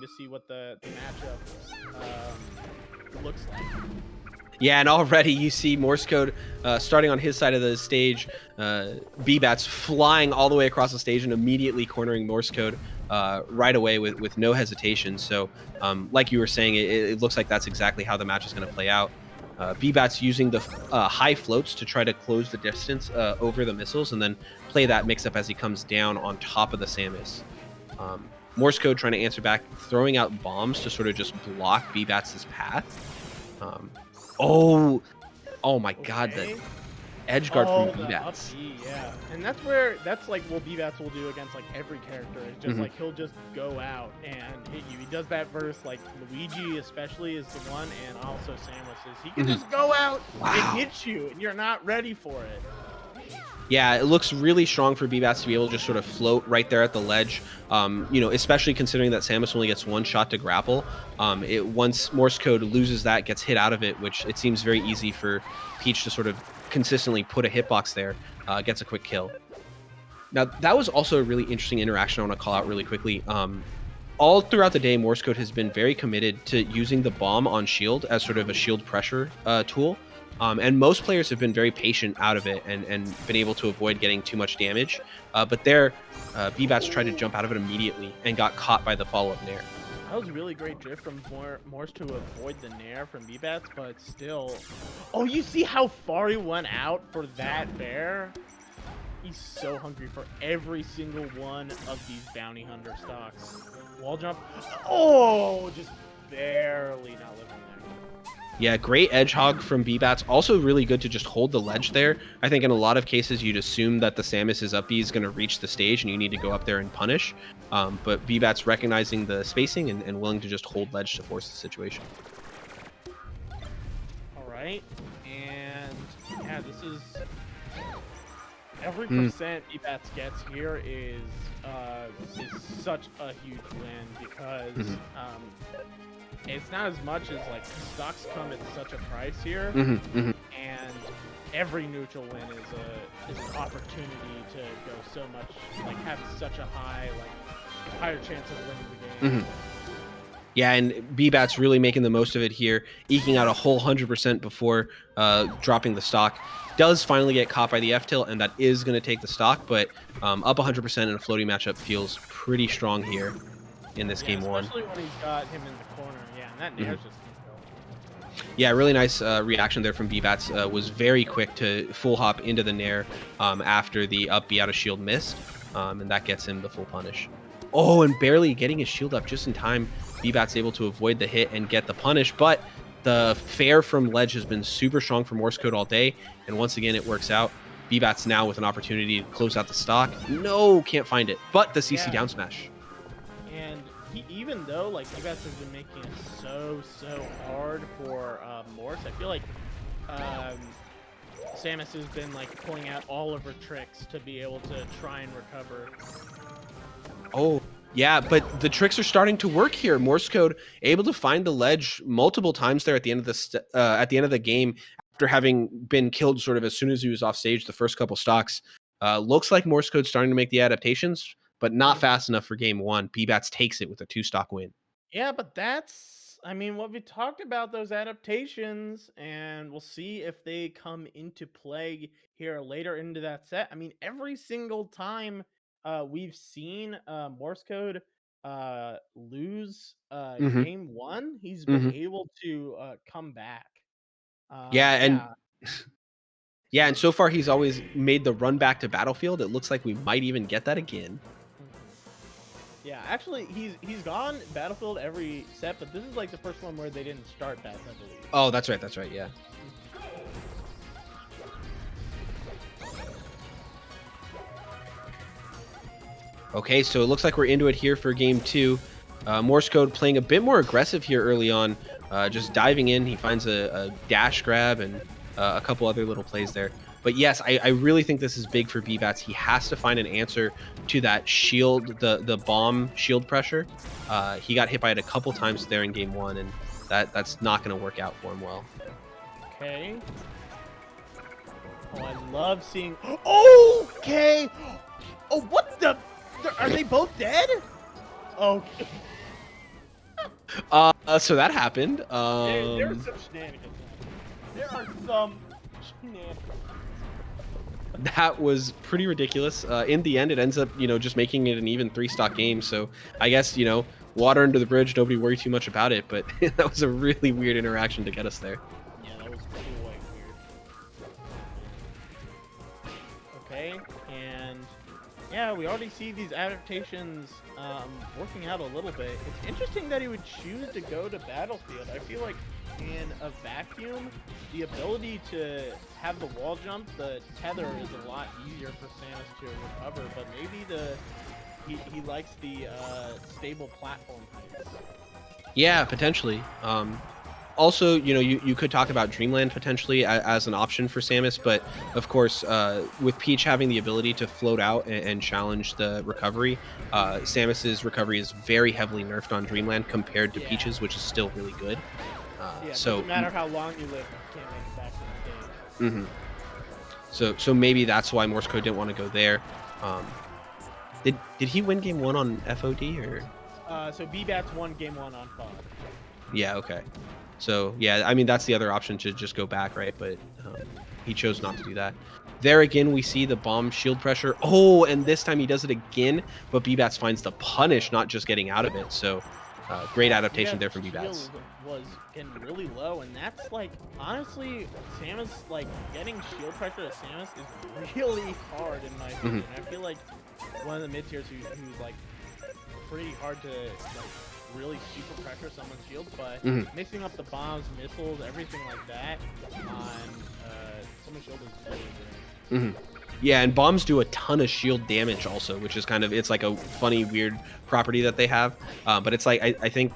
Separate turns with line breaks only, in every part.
to see what the matchup looks like.
Yeah, and already you see Morse code starting on his side of the stage. BBatts flying all the way across the stage and immediately cornering Morse code right away with no hesitation. So, like you were saying, it looks like that's exactly how the match is going to play out. BBatts using the high floats to try to close the distance over the missiles and then play that mix-up as he comes down on top of the Samus. Morse code trying to answer back, throwing out bombs to sort of just block BBatts' path. Oh my God, the
Okay.
edge guard from
The up
BBatts.
B, yeah. And that's like what BBatts will do against like every character. It's just like he'll just go out and hit you. He does that versus like Luigi especially is the one, and also Samus is he can just go out and hit you and you're not ready for it.
Yeah, it looks really strong for BBatts to be able to just sort of float right there at the ledge. Especially considering that Samus only gets one shot to grapple. Once Morse code loses that, gets hit out of it, which it seems very easy for Peach to sort of consistently put a hitbox there, gets a quick kill. Now, that was also a really interesting interaction I want to call out really quickly. All throughout the day, Morse code has been very committed to using the bomb on shield as sort of a shield pressure tool. And most players have been very patient out of it and been able to avoid getting too much damage. But there, BBatts tried to jump out of it immediately and got caught by the follow-up nair.
That was a really great drift from Morse to avoid the nair from BBatts, but still. Oh, you see how far he went out for that bear? He's so hungry for every single one of these bounty hunter stocks. Wall jump. Oh, just barely not living there.
Yeah, great edge hog from BBatts. Also really good to just hold the ledge there. I think in a lot of cases you'd assume that the Samus' up B is going to reach the stage and you need to go up there and punish. But BBatts recognizing the spacing and willing to just hold ledge to force the situation.
All right, and yeah, this is every percent BBatts gets here is such a huge win because it's not as much as like stocks come at such a price here, and every neutral win is an opportunity to go so much, like have such a higher chance of winning the game.
Yeah, and BBatts really making the most of it here, eking out a whole 100% before dropping the stock. Does finally get caught by the F-tilt, and that is going to take the stock, but up 100% in a floating matchup feels pretty strong here in this game one.
Especially when he's got him in the corner, yeah, and that nair's just
Yeah, really nice reaction there from BBatts. Was very quick to full hop into the nair after the up B out of shield missed, and that gets him the full punish. Oh, and barely getting his shield up just in time. BBatts able to avoid the hit and get the punish, but the fair from ledge has been super strong for Morse code all day, and once again it works out. BBatts now with an opportunity to close out the stock. No, can't find it, but the CC down smash.
And even though like BBatts has been making it so hard for Morse, I feel like Samus has been like pulling out all of her tricks to be able to try and recover.
Oh, yeah, but the tricks are starting to work here. Morse code able to find the ledge multiple times there at the end of the game after having been killed sort of as soon as he was off stage the first couple stocks. Looks like Morse code's starting to make the adaptations, but not fast enough for game one. BBatts takes it with a 2-stock win.
Yeah, but I mean, what we talked about, those adaptations, and we'll see if they come into play here later into that set. I mean, every single time we've seen Morse code lose game one, he's been able to come back.
And so far he's always made the run back to Battlefield. It looks like we might even get that again.
Yeah, actually, he's gone Battlefield every set, but this is like the first one where they didn't start that, I believe.
Oh, that's right, yeah. Okay, so it looks like we're into it here for game two. Morse code playing a bit more aggressive here early on, just diving in. He finds a dash grab and a couple other little plays there. But yes, I really think this is big for BBatts. He has to find an answer to that shield, the bomb shield pressure. He got hit by it a couple times there in game one, and that's not going to work out for him well.
Okay. Oh, I love seeing... Okay! Oh, what the... Are they both dead? Okay.
So that happened.
There's some shenanigans. There are some shenanigans.
That was pretty ridiculous. In the end, it ends up, just making it an even 3-stock game. So I guess, water under the bridge, nobody worry too much about it. But that was a really weird interaction to get us there.
Yeah, that was quite weird. Okay, and yeah, we already see these adaptations working out a little bit. It's interesting that he would choose to go to Battlefield. I feel like in a vacuum, the ability to have the wall jump, the tether is a lot easier for Samus to recover, but maybe he likes the stable platform heights.
Yeah, potentially. Also, you could talk about Dreamland potentially as an option for Samus, but of course, with Peach having the ability to float out and challenge the recovery, Samus's recovery is very heavily nerfed on Dreamland compared to Peach's, which is still really good.
Yeah,
so
doesn't matter how long you live, you can't make it back to the stage.
So maybe that's why Morsecode didn't want to go there. Did he win game 1 on FOD or?
So BBatts won game 1 on FOD.
Yeah. Okay. So yeah, I mean that's the other option to just go back, right? But he chose not to do that. There again, we see the bomb shield pressure. Oh, and this time he does it again, but BBatts finds the punish, not just getting out of it. So great adaptation there from BBatts.
Was getting really low, and that's like honestly, Samus like getting shield pressure to Samus is really hard in my opinion. I feel like one of the mid tiers who's like pretty hard to like really super pressure someone's shield, but mixing up the bombs, missiles, everything like that on someone's shield is really great.
Yeah, and bombs do a ton of shield damage also, which is kind of, it's like a funny, weird property that they have. But it's like, I think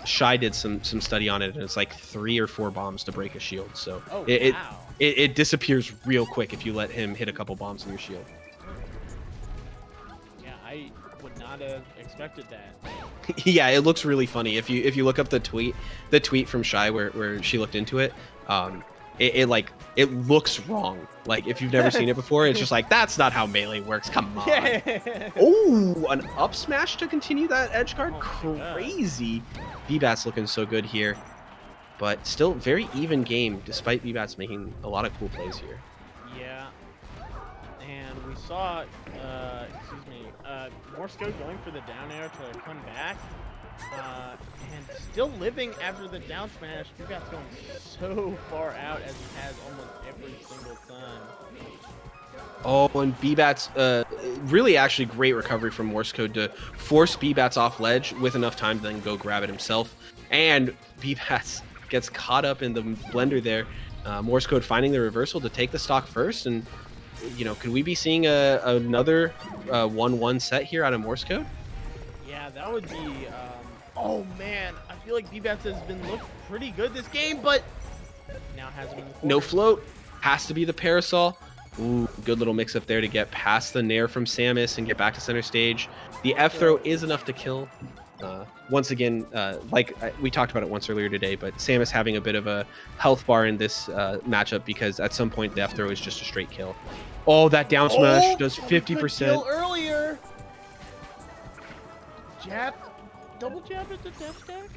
Shy did some study on it, and it's like 3 or 4 bombs to break a shield. So it disappears real quick if you let him hit a couple bombs in your shield.
Yeah, I would not have expected that.
Yeah, it looks really funny. If you look up the tweet from Shy where she looked into it, it looks wrong. Like if you've never seen it before, it's just like, that's not how melee works. Come on. Oh, an up smash to continue that edge guard. Crazy. BBatts looking so good here, but still very even game despite BBatts making a lot of cool plays here.
Yeah, and we saw, Morsecode going for the down air to come back, and still living after the down smash. BBatts going so far out as he has almost every single time.
Oh, and BBatts, really actually great recovery from Morsecode to force BBatts off ledge with enough time to then go grab it himself. And BBatts gets caught up in the blender there. Morsecode finding the reversal to take the stock first, and could we be seeing another 1-1 set here out of Morsecode?
Yeah, that would be. Oh man, I feel like BBatts has been looked pretty good this game, but now has him in the corner.
No float, has to be the parasol. Ooh, good little mix up there to get past the nair from Samus and get back to center stage. The F throw is enough to kill. Once again, we talked about it once earlier today, but Samus having a bit of a health bar in this matchup because at some point the F throw is just a straight kill. Oh, that down smash does 50%.
Kill earlier. Jab, double jab at the death stack.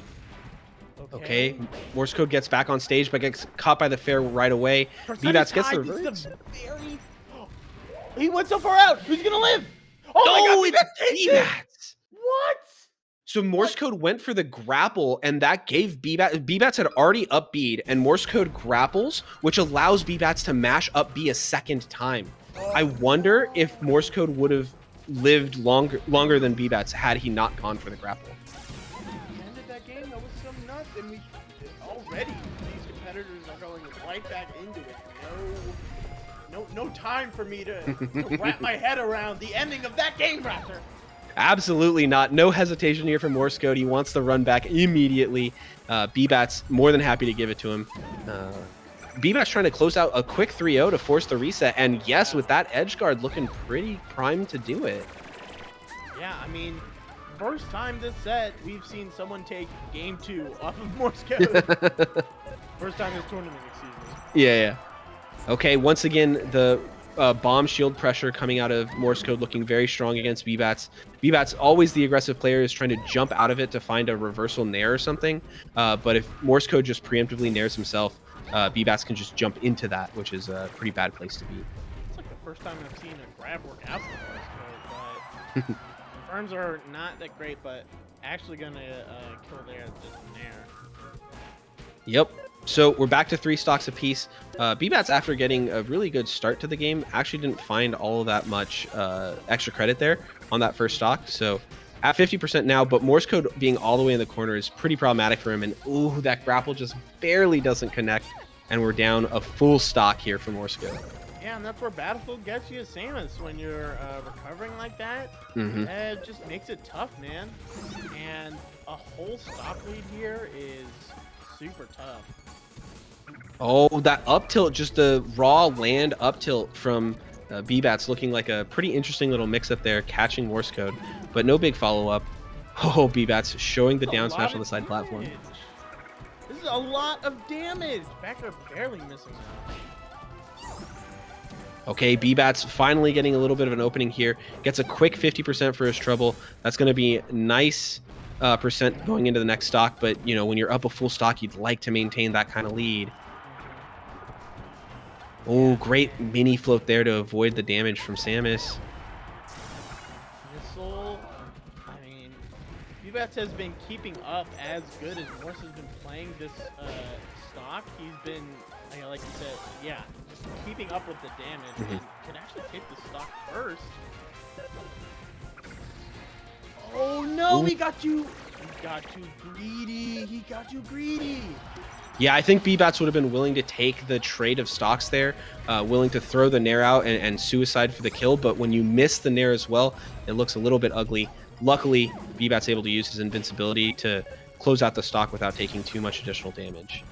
Okay, Morsecode gets back on stage, but gets caught by the fair right away. BBatts gets the reverse.
He went so far out. Who's gonna live?
Oh my God, it's BBatts.
What?
So Morsecode went for the grapple, and that gave BBatts had already up B'd, and Morsecode grapples, which allows BBatts to mash up B a second time. I wonder if Morsecode would have lived longer than BBatts had he not gone for the grapple.
Ended that game. That was so nuts, and we already these competitors are going right back into it. No time for me to wrap my head around the ending of that game, Raptor.
Absolutely not. No hesitation here from Morsecode. He wants the run back immediately. BBatts more than happy to give it to him. BBatts trying to close out a quick 3-0 to force the reset. And yes, with that edge guard looking pretty primed to do it.
Yeah, I mean, first time this set, we've seen someone take game 2 off of Morsecode. First time this tournament, excuse me.
Yeah. Okay, once again, the bomb shield pressure coming out of Morsecode, looking very strong against BBatts. BBatts, always the aggressive player, is trying to jump out of it to find a reversal nair or something. But if Morsecode just preemptively nairs himself, BBatts can just jump into that, which is a pretty bad place to be.
It's like the first time I've seen a grab work out for Morsecode, but firms are not that great, but actually gonna kill there just nair.
Yep. So we're back to 3 stocks apiece. BBatts, after getting a really good start to the game, actually didn't find all of that much extra credit there on that first stock. So at 50% now, but Morsecode being all the way in the corner is pretty problematic for him. And ooh, that grapple just barely doesn't connect. And we're down a full stock here for Morsecode.
Yeah, and that's where Battlefield gets you, Samus, when you're recovering like that. It just makes it tough, man. And a whole stock lead here is super tough.
Oh, that up tilt, just the raw land up tilt from BBatts, looking like a pretty interesting little mix up there, catching Morsecode, but no big follow up. Oh, BBatts showing the down smash on the side platform.
This is a lot of damage. Backer barely missing that.
Okay, BBatts finally getting a little bit of an opening here. Gets a quick 50% for his trouble. That's going to be nice percent going into the next stock, but you know, when you're up a full stock, you'd like to maintain that kind of lead. Oh, great mini float there to avoid the damage from Samus.
Missile. I mean, BBatts has been keeping up as good as Morse has been playing this stock. He's been, like you said, yeah, just keeping up with the damage and can actually take the stock first. Oh no, he got too greedy. He got too greedy.
Yeah, I think BBatts would have been willing to take the trade of stocks there, willing to throw the nair out and suicide for the kill, but when you miss the nair as well, it looks a little bit ugly. Luckily, BBatts able to use his invincibility to close out the stock without taking too much additional damage.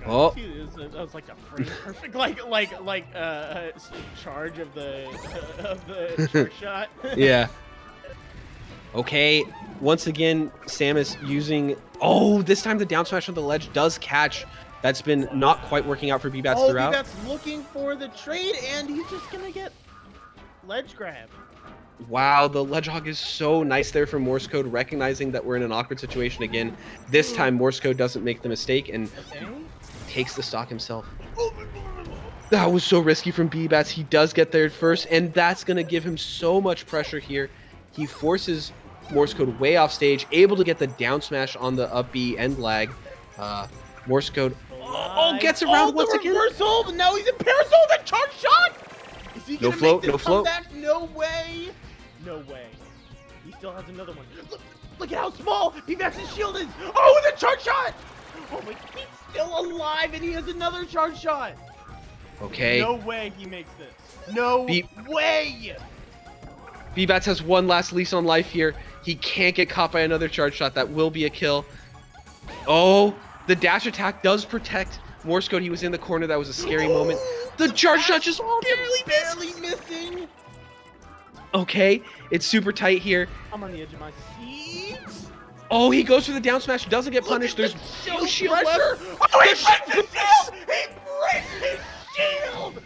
Oh,
that was like a frame perfect, charge of the trick shot.
Yeah. Okay, once again, Samus using... Oh, this time the down smash on the ledge does catch. That's been not quite working out for BBatts throughout.
BBatts looking for the trade, and he's just gonna get ledge grab.
Wow, the ledge hog is so nice there from Morsecode, recognizing that we're in an awkward situation again. This time, Morsecode doesn't make the mistake and takes the stock himself. That was so risky from BBatts. He does get there first, and that's going to give him so much pressure here. He forces Morsecode way off stage, able to get the down smash on the up B end lag. Morsecode gets around once again.
Reversal, now he's in parasol, the charge shot! Is he gonna make this comeback? No way! No way. He still has another one. Look at how small BBatts' shield is! Oh, the charge shot! Oh my, he's still alive and he has another charge shot!
Okay.
No way he makes this. No way!
BBatts has one last lease on life here. He can't get caught by another charge shot. That will be a kill. Oh, the dash attack does protect Morsecode. He was in the corner. That was a scary moment. The charge shot just barely missing. Okay, it's super tight here.
I'm on the edge of my seat.
Oh, he goes for the down smash. Doesn't get punished. There's no shield pressure.
Oh, he breaks his shield! He breaks his shield!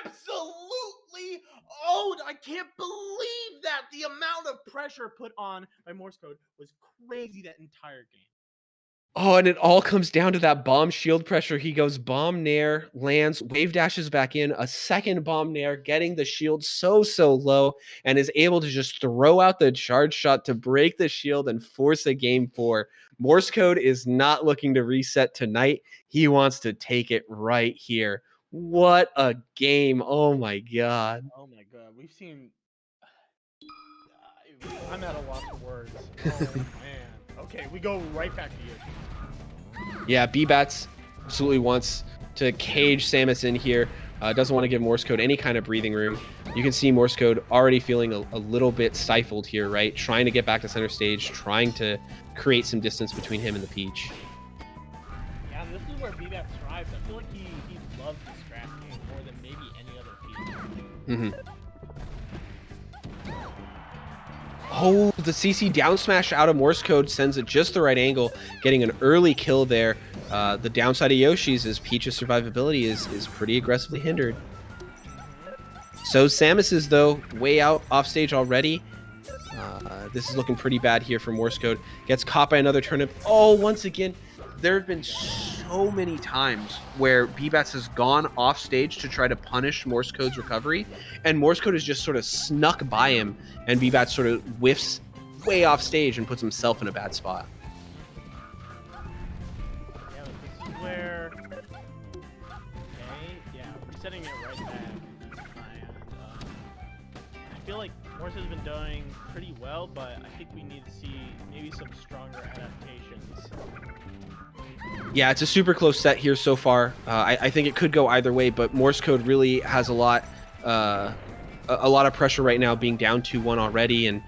Absolutely owned! I can't believe that! The amount of pressure put on by Morsecode was crazy that entire game.
Oh, and it all comes down to that bomb shield pressure. He goes bomb nair, lands, wave dashes back in, a second bomb nair, getting the shield so low, and is able to just throw out the charge shot to break the shield and force a game 4. Morsecode is not looking to reset tonight. He wants to take it right here. What a game. Oh my god.
Oh my god. We've seen... I'm at a loss of words. Oh man. Okay, we go right back to you.
Yeah, BBatts absolutely wants to cage Samus in here. Doesn't want to give Morsecode any kind of breathing room. You can see Morsecode already feeling a little bit stifled here, right? Trying to get back to center stage, trying to create some distance between him and the Peach.
Yeah, this is where BBatts thrives. I feel like he loves the scrap game more than maybe any other Peach.
Oh, the CC down smash out of Morsecode sends it just the right angle, getting an early kill there. The downside of Yoshi's is Peach's survivability is pretty aggressively hindered. So Samus's, though, way out off stage already. This is looking pretty bad here for Morsecode. Gets caught by another turnip. Oh, once again, there have been so many times where BBatts has gone off stage to try to punish Morsecode's recovery, and Morsecode has just sort of snuck by him, and BBatts sort of whiffs way off stage and puts himself in a bad spot.
Yeah, but this is where... Okay, yeah, resetting it right back. And, I feel like Morse has been doing pretty well, but I think we need to see maybe some stronger adaptations.
Yeah, it's a super close set here so far. I think it could go either way, but Morsecode really has a lot of pressure right now, being down 2-1 already, and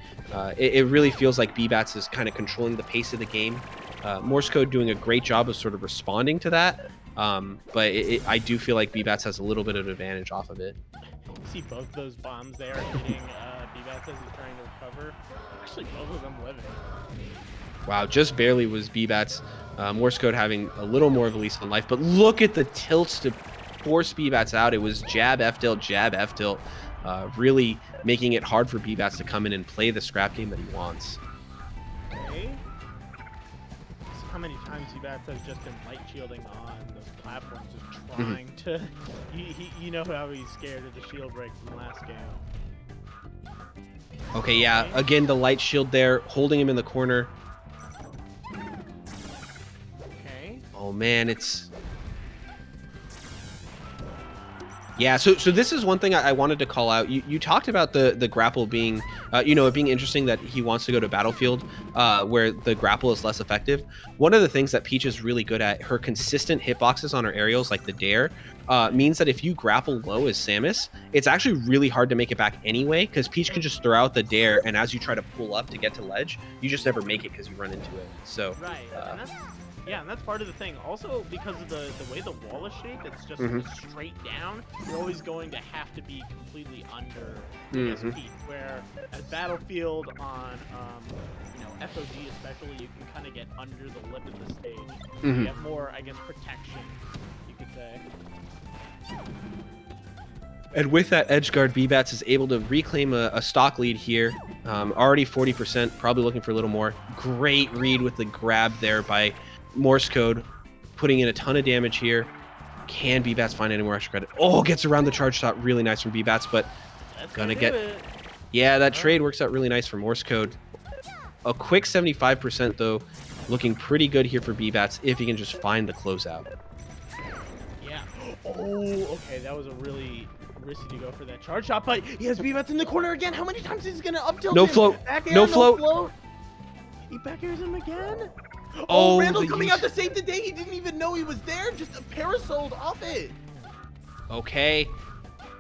it really feels like BBatts is kind of controlling the pace of the game. Morsecode doing a great job of sort of responding to that, but I do feel like BBatts has a little bit of advantage off of it.
See both those bombs there hitting BBatts as he's trying to recover. Actually, both of them living.
Wow, just barely was BBatts. Morsecode having a little more of a lease on life, but look at the tilts to force BBatts out. It was jab, F-tilt, jab, F-tilt, really making it hard for BBatts to come in and play the scrap game that he wants.
Okay. See how many times BBatts has just been light shielding on those platforms, just trying to... You know how he's scared of the shield break from last game.
Okay, yeah, again, the light shield there, holding him in the corner. Oh man, it's... Yeah, so this is one thing I wanted to call out. You talked about the grapple being, it being interesting that he wants to go to Battlefield, where the grapple is less effective. One of the things that Peach is really good at, her consistent hitboxes on her aerials, like the dare, means that if you grapple low as Samus, it's actually really hard to make it back anyway, because Peach can just throw out the dare, and as you try to pull up to get to ledge, you just never make it because you run into it. So
right, and that's part of the thing. Also, because of the way the wall is shaped, it's just straight down. You're always going to have to be completely under Peach. Where at Battlefield on FOG especially, you can kind of get under the lip of the stage. You have more, I guess, protection, you could say.
And with that edge guard, BBatts is able to reclaim a stock lead here. Already 40%, probably looking for a little more. Great read with the grab there by Morsecode, putting in a ton of damage here. Can BBatts find any more extra credit? Oh, gets around the charge shot. Really nice from BBatts, but
That's
gonna get... Yeah, that trade works out really nice for Morsecode. A quick 75% though, looking pretty good here for BBatts if he can just find the closeout.
Yeah. Oh, okay, that was a really risky to go for that charge shot, but he has BBatts in the corner again. How many times is he gonna up tilt?
No float.
Back air,
No float.
He back airs him again.
Oh,
Randall coming out to save the day. He didn't even know he was there. Just parasoled off it.
Okay.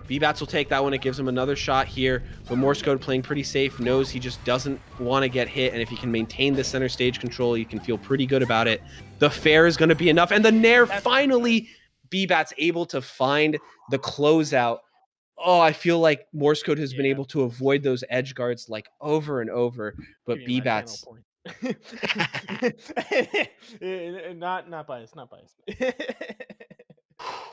BBatts will take that one. It gives him another shot here. But Morsecode playing pretty safe, knows he just doesn't want to get hit. And if he can maintain the center stage control, you can feel pretty good about it. The fair is going to be enough. And the Nair, finally, BBatts able to find the closeout. Oh, I feel like Morsecode has been able to avoid those edge guards like over and over. But BBatts...
not biased, not biased.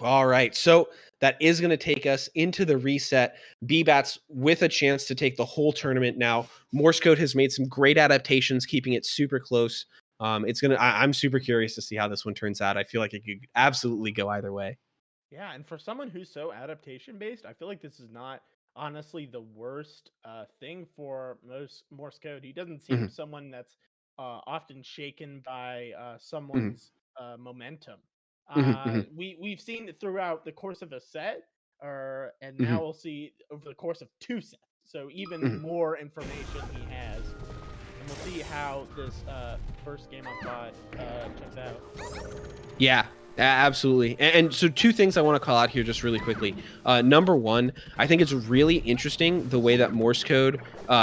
All right, so that is going to take us into the reset. BBatts with a chance to take the whole tournament now. Morsecode has made some great adaptations, keeping it super close. I'm super curious to see how this one turns out. I feel like it could absolutely go either way.
Yeah, and for someone who's so adaptation based, I feel like this is not honestly the worst thing for Morsecode. He doesn't seem someone that's often shaken by someone's momentum. We've seen it throughout the course of a set, and now we'll see over the course of 2 sets. So even more information he has, and we'll see how this first game on bot checks out.
Yeah. Absolutely. And so 2 things I want to call out here just really quickly. Number 1, I think it's really interesting the way that Morsecode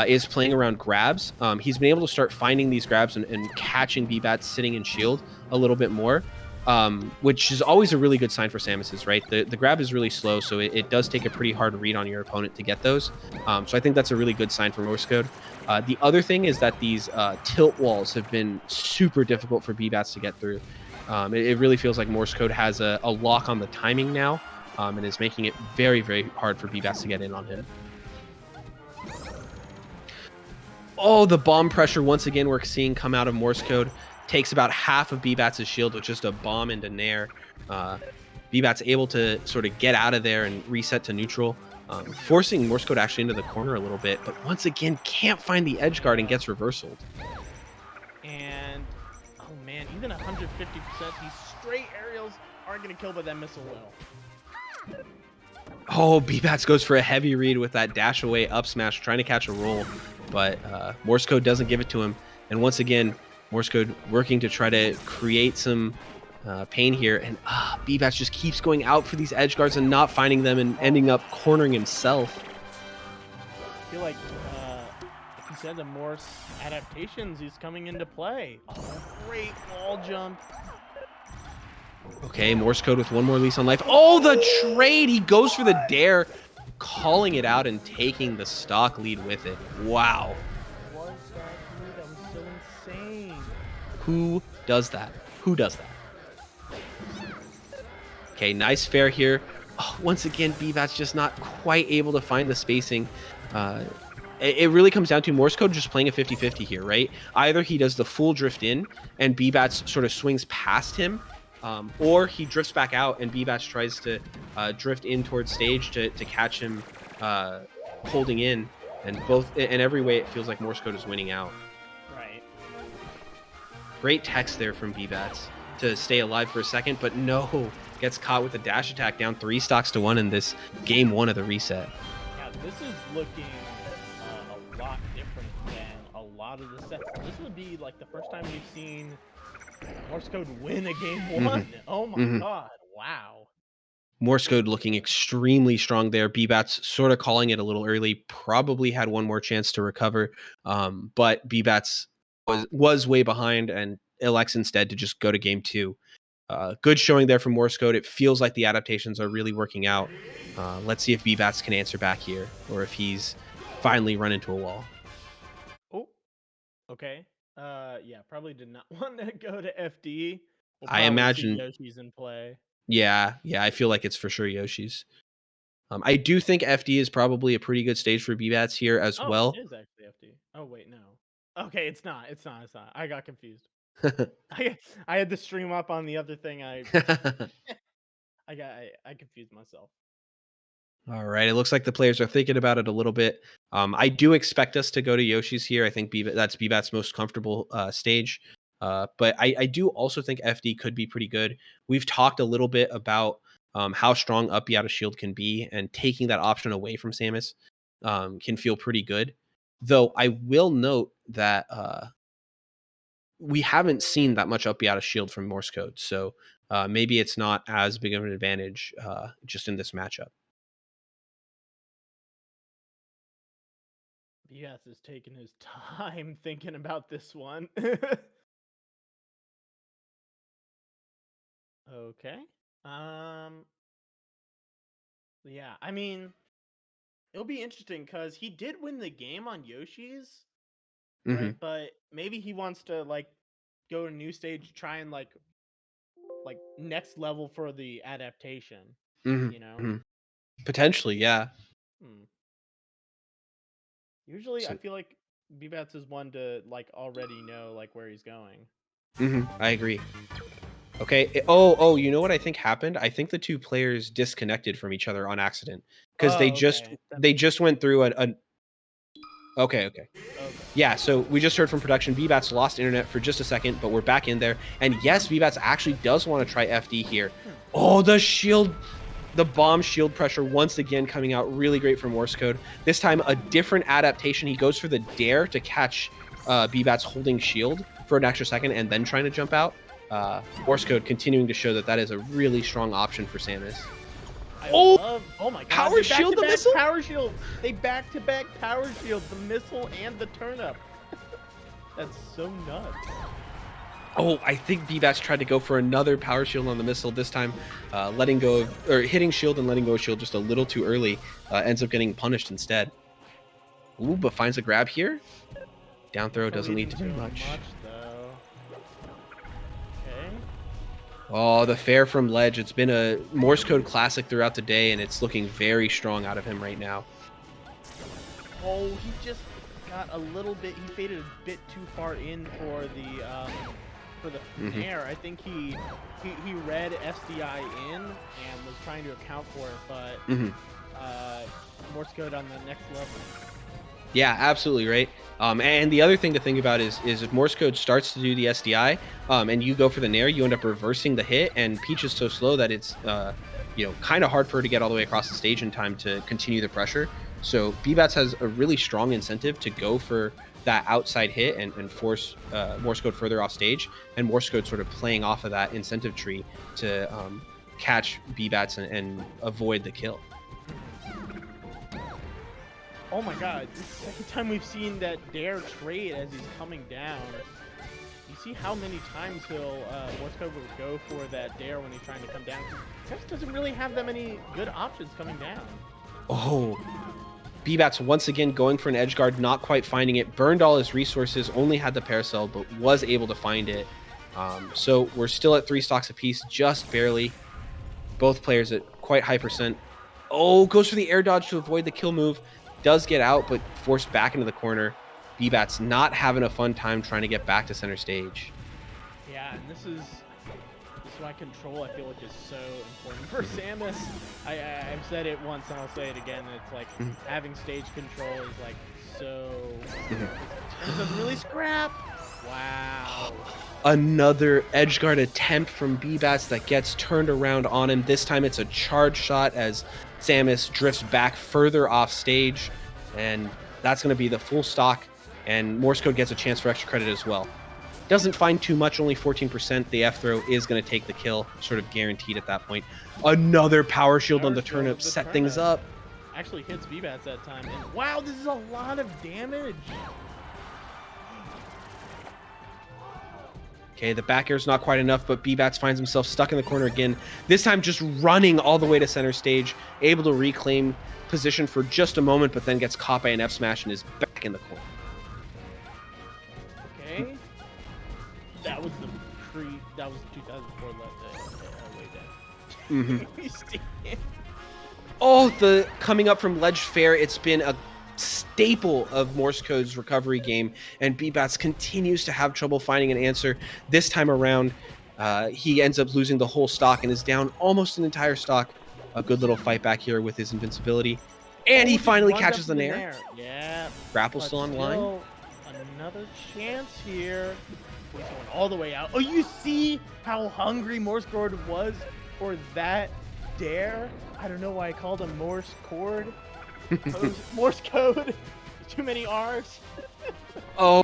is playing around grabs. He's been able to start finding these grabs and catching BBatts sitting in shield a little bit more, which is always a really good sign for Samus's, right? The grab is really slow, so it does take a pretty hard read on your opponent to get those. So I think that's a really good sign for Morsecode. The other thing is that these tilt walls have been super difficult for BBatts to get through. It really feels like Morse code has a lock on the timing now, and is making it very, very hard for BBatts to get in on him. Oh, the bomb pressure once again we're seeing come out of Morse code. Takes about half of BBatts' shield with just a bomb into Nair. BBatts able to sort of get out of there and reset to neutral, forcing Morse code actually into the corner a little bit, but once again can't find the edge guard and gets reversaled.
And, oh man, even 150%, these straight aerials aren't going to kill, but that missile will.
Oh, BBatts goes for a heavy read with that dash away up smash, trying to catch a roll, but Morse code doesn't give it to him. And once again, Morse code working to try to create some pain here, and BBatts just keeps going out for these edge guards and not finding them and ending up cornering himself.
I feel like, like you said, the Morse adaptations is coming into play. Oh, great wall jump.
Okay, Morse code with one more lease on life. Oh, the trade! He goes for the dare, calling it out and taking the stock lead with it. Wow.
What was that, dude? That was so insane.
Who does that? Who does that? Okay, nice fair here. Oh, once again, BBatts just not quite able to find the spacing. It really comes down to Morse code just playing a 50-50 here, right? Either he does the full drift in and BBatts sort of swings past him, or he drifts back out and BBatts tries to drift in towards stage to catch him holding in. And in every way, it feels like Morse code is winning out.
Right.
Great text there from BBatts to stay alive for a second, but no, gets caught with a dash attack, down 3 stocks to 1 in this game 1 of the reset.
Yeah, this is looking a lot different than a lot of the sets. This would be like the first time we've seen Morse code win a game 1. Oh my god, wow.
Morse code looking extremely strong there. BBatts sort of calling it a little early, probably had one more chance to recover, but BBatts was way behind and elects instead to just go to game 2. Good showing there from Morse code. It feels like the adaptations are really working out. Let's see if BBatts can answer back here, or if he's finally run into a wall.
Oh, okay. Yeah, probably did not want to go to FD. We'll
I
probably
imagine
see Yoshi's in play.
Yeah, I feel like it's for sure Yoshi's. I do think FD is probably a pretty good stage for BBatts here as
Oh,
well.
it is actually FD. Oh wait, no. Okay, it's not. It's not. It's not. I got confused. I had the stream up on the other thing. I confused myself.
All right, it looks like the players are thinking about it a little bit. I do expect us to go to Yoshi's here. I think that's BBatts' most comfortable stage. But I do also think FD could be pretty good. We've talked a little bit about how strong up B out of shield can be, and taking that option away from Samus can feel pretty good. Though I will note that we haven't seen that much up B out of shield from Morse code, so maybe it's not as big of an advantage just in this matchup.
BBatts is taking his time thinking about this one. Okay. Yeah, I mean, it'll be interesting because he did win the game on Yoshi's, right? But maybe he wants to like go to a new stage, try and like next level for the adaptation. You know?
Potentially, yeah.
Usually, I feel like BBatts is one to like already know like where he's going.
I agree. Okay. Oh, you know what I think happened? I think the two players disconnected from each other on accident because they just went through a. Okay. Yeah, so we just heard from production. BBatts lost internet for just a second, but we're back in there. And yes, BBatts actually does want to try FD here. Oh, the bomb shield pressure once again coming out really great from Morse code. This time a different adaptation. He goes for the dare to catch BBatts holding shield for an extra second and then trying to jump out. Morse code continuing to show that is a really strong option for Samus.
Oh my god.
Power shield the missile?
Power shield. They back-to-back power shield, the missile and the turnip. That's so nuts.
Oh, I think BBatts tried to go for another power shield on the missile this time, letting go of, or hitting shield and letting go of shield just a little too early. Ends up getting punished instead. Ooh, but finds a grab here. Down throw doesn't lead to very much.
Though. Okay.
Oh, the fair from ledge. It's been a Morse code classic throughout the day, and it's looking very strong out of him right now.
Oh, he just got a little bit. He faded a bit too far in for the nair. I think he read SDI in and was trying to account for it, but Morse code on the next level.
Yeah, absolutely right. And the other thing to think about is if Morse code starts to do the SDI, and you go for the nair, you end up reversing the hit, and Peach is so slow that it's kind of hard for her to get all the way across the stage in time to continue the pressure. So BBatts has a really strong incentive to go for that outside hit and force Morse code further off stage, and Morse code sort of playing off of that incentive tree to catch BBatts and avoid the kill.
Oh my god, this is the second time we've seen that dare trade as he's coming down. You see how many times he'll Morsecode will go for that dare when he's trying to come down. He just doesn't really have that many good options coming down.
Oh, BBatts once again going for an edge guard, not quite finding it. Burned all his resources, only had the paracel, but was able to find it. So we're still at 3 stocks apiece, just barely. Both players at quite high percent. Oh, goes for the air dodge to avoid the kill move. Does get out, but forced back into the corner. BBatts not having a fun time trying to get back to center stage.
Yeah, and this is why control, I feel like, is so important for Samus. I've said it once and I'll say it again. It's like having stage control is like so. It doesn't really scrap. Wow.
Another edgeguard attempt from BBatts that gets turned around on him. This time it's a charge shot as Samus drifts back further off stage, and that's going to be the full stock, and Morse code gets a chance for extra credit as well. Doesn't find too much, only 14%. The F throw is going to take the kill, sort of guaranteed at that point. Another power shield on the turnip, set things up.
Actually hits BBatts that time, and wow, this is a lot of damage.
Okay, the back air's not quite enough, but BBatts finds himself stuck in the corner again. This time just running all the way to center stage, able to reclaim position for just a moment, but then gets caught by an F smash and is back in the corner.
Okay. That was the 2004 left way down.
Oh, the coming up from ledge fair, it's been a staple of Morse code's recovery game, and BBatts continues to have trouble finding an answer. This time around, he ends up losing the whole stock and is down almost an entire stock. A good little fight back here with his invincibility, and he finally catches the nair.
Yeah,
grapple still on line.
Another chance here. He's going all the way out. Oh, you see how hungry Morse code was for that dare? I don't know why I called him Morse cord. Morse code. Too many R's.
Oh,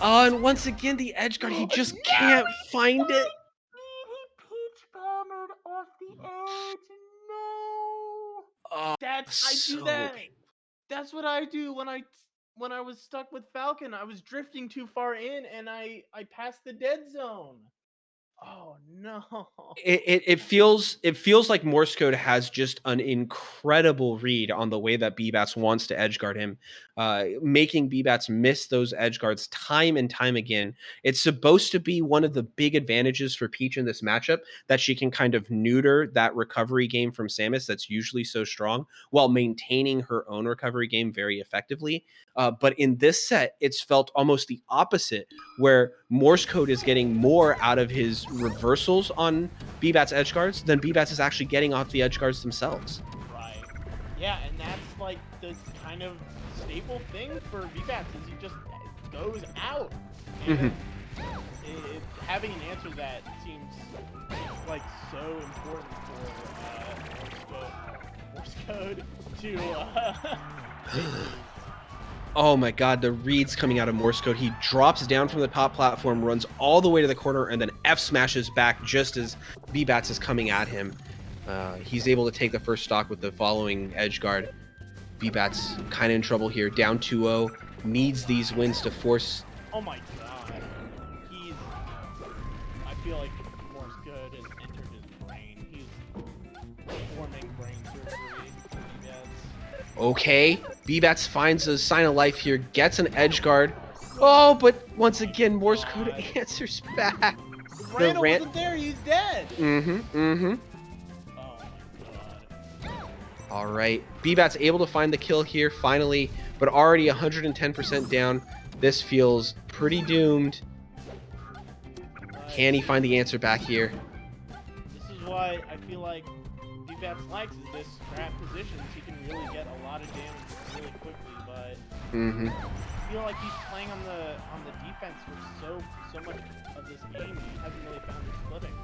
and once again the edge guard. He just can't find it.
He peach bombered off the edge. No.
Oh,
I do that. That's what I do when I was stuck with Falcon. I was drifting too far in and I passed the dead zone. Oh no.
It feels like Morse code has just an incredible read on the way that BBatts wants to edgeguard him, making BBatts miss those edgeguards time and time again. It's supposed to be one of the big advantages for Peach in this matchup, that she can kind of neuter that recovery game from Samus that's usually so strong while maintaining her own recovery game very effectively. But in this set, it's felt almost the opposite, where Morse code is getting more out of his reversals on BBatts edge guards than BBatts is actually getting off the edge guards themselves.
Right. Yeah, and that's like the kind of staple thing for BBatts is he just goes out. And having an answer that seems like so important for Morse code to
Oh my god, the reads coming out of Morse code. He drops down from the top platform, runs all the way to the corner, and then F smashes back just as BBatts is coming at him. He's able to take the first stock with the following edge guard. BBatts kind of in trouble here, down 2-0, needs these wins to force...
Oh my god. I feel like Morse code has entered his brain. He's performing brain surgery for BBatts.
Okay, BBatts finds a sign of life here, gets an edge guard. Oh, but once again, Morse code answers back.
If Randall wasn't there, he's dead.
Mm-hmm.
Oh my god.
All right, BBatts able to find the kill here finally, but already 110% down. This feels pretty doomed. Can he find the answer back here?
This is why I feel like BBatts likes is this scrap positions. He can really get a lot of damage really quickly, but I feel like he's playing on the defense for so much of this game. He hasn't really found his footing.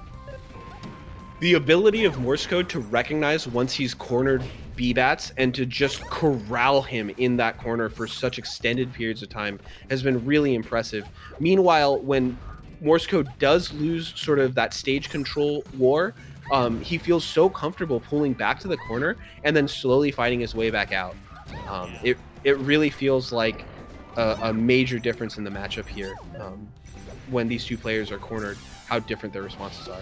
The ability of Morsecode to recognize once he's cornered BBatts and to just corral him in that corner for such extended periods of time has been really impressive. Meanwhile, when Morsecode does lose sort of that stage control war, he feels so comfortable pulling back to the corner and then slowly fighting his way back out. It really feels like a major difference in the matchup here when these two players are cornered, how different their responses are.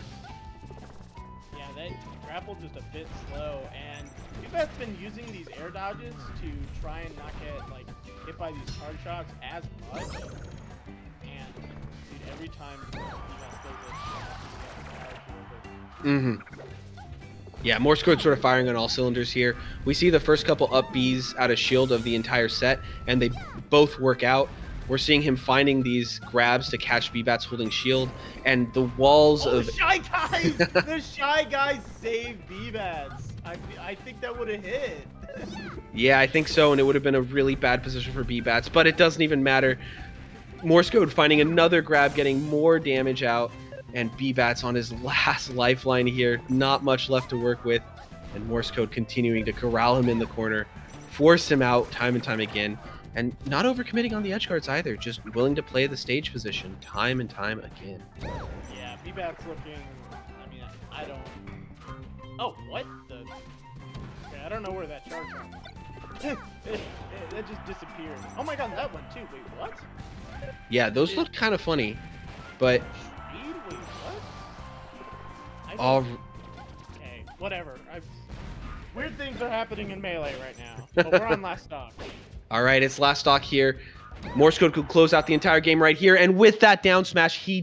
Yeah, that grapple just a bit slow, and BBatts been using these air dodges to try and not get like hit by these hard shots as much. And dude, every time BBatts does this,
Yeah, Morsecode sort of firing on all cylinders here. We see the first couple up Bs out of shield of the entire set, and they both work out. We're seeing him finding these grabs to catch BBatts holding shield, and the walls of...
The Shy Guys! The Shy Guys saved BBatts. I think that would have hit.
Yeah, I think so, and it would have been a really bad position for BBatts, but it doesn't even matter. Morsecode finding another grab, getting more damage out, and BBatts on his last lifeline here. Not much left to work with, and Morsecode continuing to corral him in the corner, force him out time and time again, and not overcommitting on the edge guards either, just willing to play the stage position time and time again.
Yeah, BBatts looking, I mean, I don't... Oh, what the... Okay, I don't know where that charge went. That just disappeared. Oh my god, that one too. Wait, what?
Yeah, those look kind of funny, but...
Wait, what?
All...
Okay, whatever. Weird things are happening in Melee right now, but we're on last stock.
All right, it's last stock here. Morsecode could close out the entire game right here, and with that down smash, he